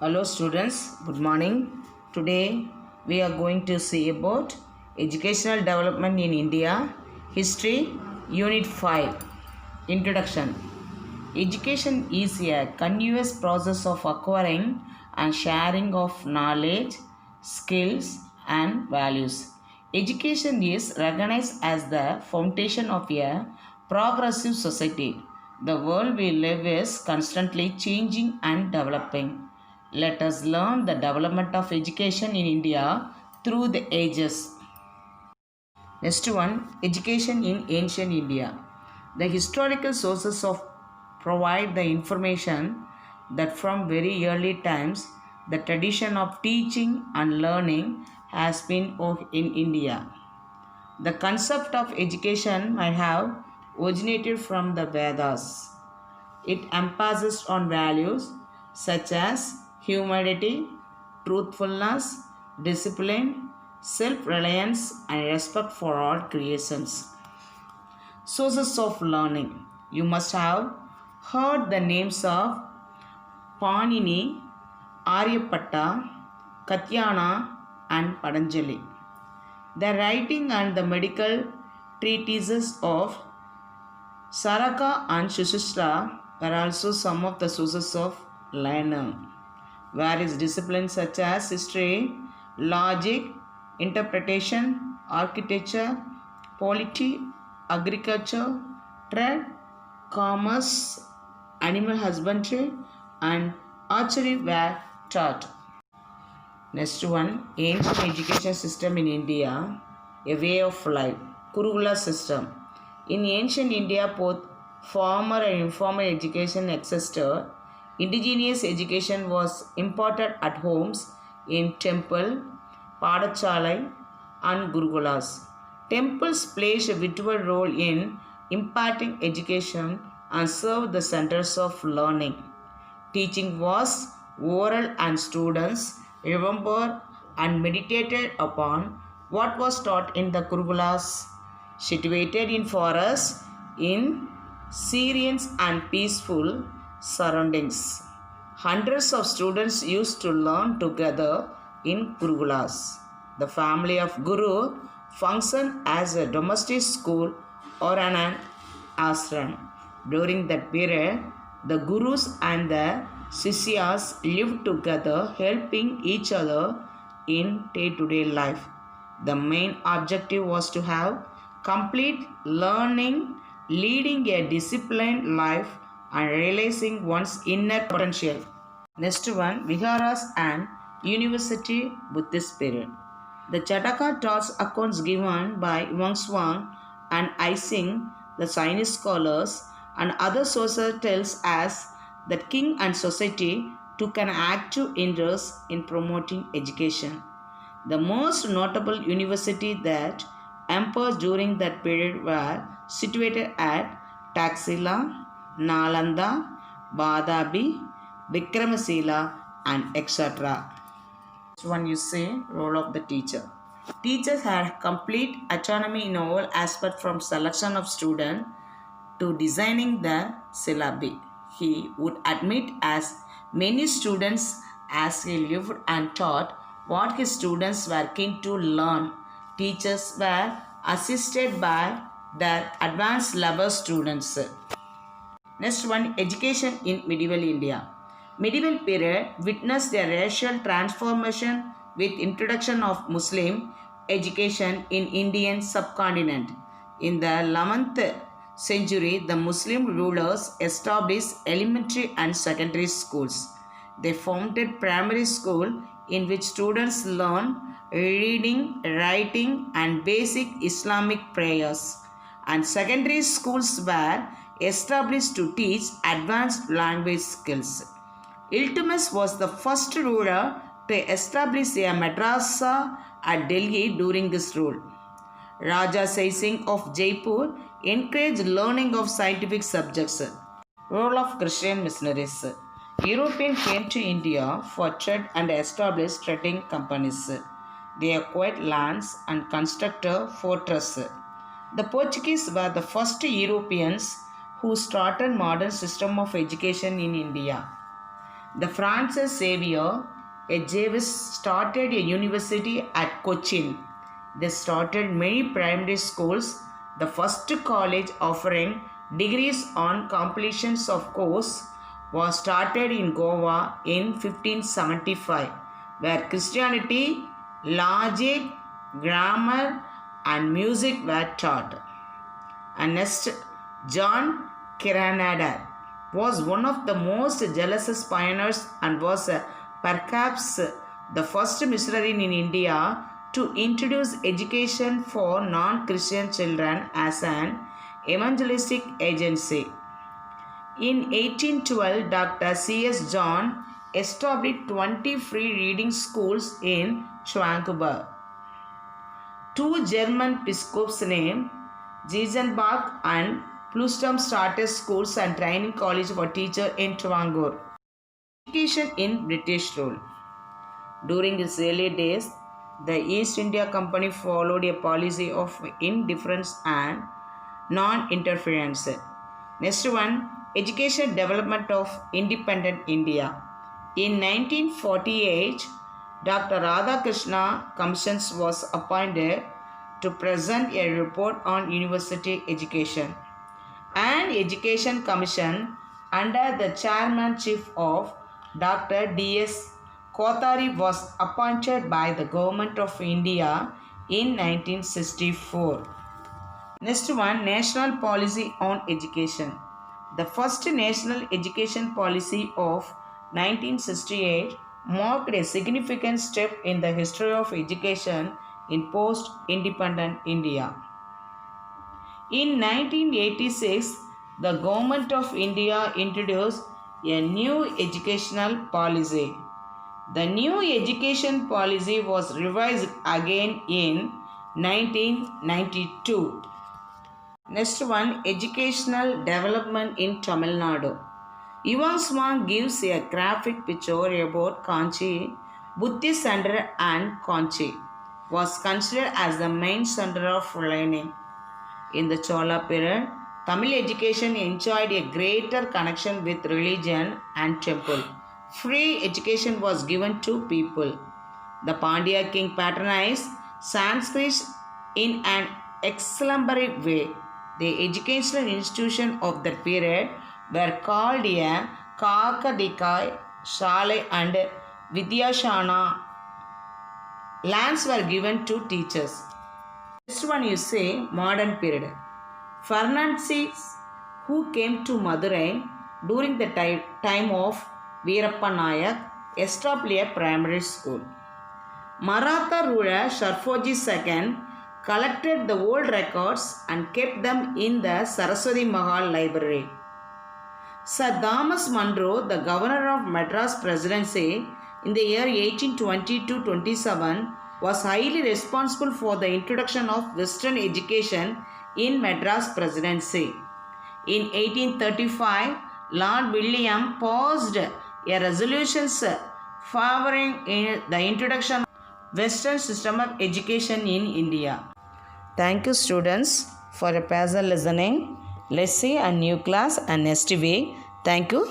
Hello students, good morning. Today we are going to see about educational development in India, history, unit 5. Introduction. Education is a continuous process of acquiring and sharing of knowledge, skills and values. Education is recognized as the foundation of a progressive society. The world we live is constantly changing and developing. Let us learn the development of education in India through the ages. Next one, education in ancient India. The historical sources of provide the information that from very early times the tradition of teaching and learning has been in India. The concept of education might have originated from the Vedas. It emphasis on values such as humility, truthfulness, discipline, self-reliance, and respect for all creations. Sources of learning. You must have heard the names of Panini, Aryabhatta, Katyana, and Patanjali. The writing and the medical treatises of Saraka and Shushistra were also some of the sources of learning. Various disciplines such as history, logic, interpretation, architecture, polity, agriculture, trade, commerce, animal husbandry, and archery were taught. Next one, ancient education system in India, a way of life, Gurukula system. In ancient India, both formal and informal education existed. Indigenous education was imparted at homes, in temple, padachalai, and gurukulas. Temples played a vital role in imparting education and served the centers of learning. Teaching was oral and students remembered and meditated upon what was taught in the Gurukulas situated in forests in serene and peaceful surroundings. Hundreds of students used to learn together in Gurukulas. The family of Guru functioned as a domestic school or an ashram. During that period, the gurus and the sishyas lived together, helping each other in day-to-day life. The main objective was to have complete learning, leading a disciplined life, and realizing one's inner potential. Next one, Viharas and University Buddhist period. The Chataka taught accounts given by Wang and Ising, the Chinese scholars, and other sources tells us that king and society took an active interest in promoting education. The most notable university that emperors during that period were situated at Taxila, Nalanda, Vadabi, Vikramasila, and etc. Next one you say role of the teacher. Teachers had complete autonomy in all aspects from selection of students to designing the syllabi. He would admit as many students as he lived and taught what his students were keen to learn. Teachers were assisted by their advanced level students. Next one, education in medieval India. Medieval period witnessed a racial transformation with introduction of Muslim education in Indian subcontinent. In the 11th century, the Muslim rulers established elementary and secondary schools. They founded primary school in which students learn reading, writing and basic Islamic prayers, and secondary schools were established to teach advanced language skills. Iltutmish was the first ruler to establish a madrasa at Delhi during his rule. Raja Sai Singh of Jaipur encouraged learning of scientific subjects. Role of Christian missionaries. Europeans came to India for trade and established trading companies. They acquired lands and constructed fortresses. The Portuguese were the first Europeans who started modern system of education in India. The Francis Xavier, a Jewish, started a university at Cochin. They started many primary schools. The first college offering degrees on completions of course was started in Goa in 1575, where Christianity, logic, grammar, and music were taught. And next, John Kiranadar was one of the most jealous pioneers and was perhaps the first missionary in India to introduce education for non-Christian children as an evangelistic agency. In 1812, Dr. C.S. John established 20 free reading schools in Schwankenberg. Two German bishops named Giesenbach and Plustum started schools and training college for teachers in Travancore. Education in British rule. During its early days, the East India Company followed a policy of indifference and non-interference. Next one, education development of independent India. In 1948, Dr. Radhakrishna Commission was appointed to present a report on university education. An education commission under the chairmanship of Dr. D.S. Kothari was appointed by the Government of India in 1964. Next one, national policy on education. The first national education policy of 1968 marked a significant step in the history of education in post-independent India. In 1986, the Government of India introduced a new educational policy. The new education policy was revised again in 1992. Next one, educational development in Tamil Nadu. Yuvan Swan gives a graphic picture about Kanchi. Buddhist center and Kanchi was considered as the main center of learning. In the Chola period, Tamil education enjoyed a greater connection with religion and temple. Free education was given to people. The Pandya king patronized Sanskrit in an exemplary way. The educational institutions of that period were called a Kakadikai, Shale and Vidyashana. Lands were given to teachers. Next one you say modern period. Fernandes, who came to Madurai during the time of Veerappa Nayak, established a primary school. Maratha ruler Sharfoji II collected the old records and kept them in the Saraswati Mahal library. Sir Thomas Munro, the governor of Madras Presidency in the year 1820-27, was highly responsible for the introduction of Western education in Madras Presidency. In 1835, Lord William passed a resolution favoring the introduction of Western system of education in India. Thank you students for a patient listening. Let's see a new class and next week. Thank you.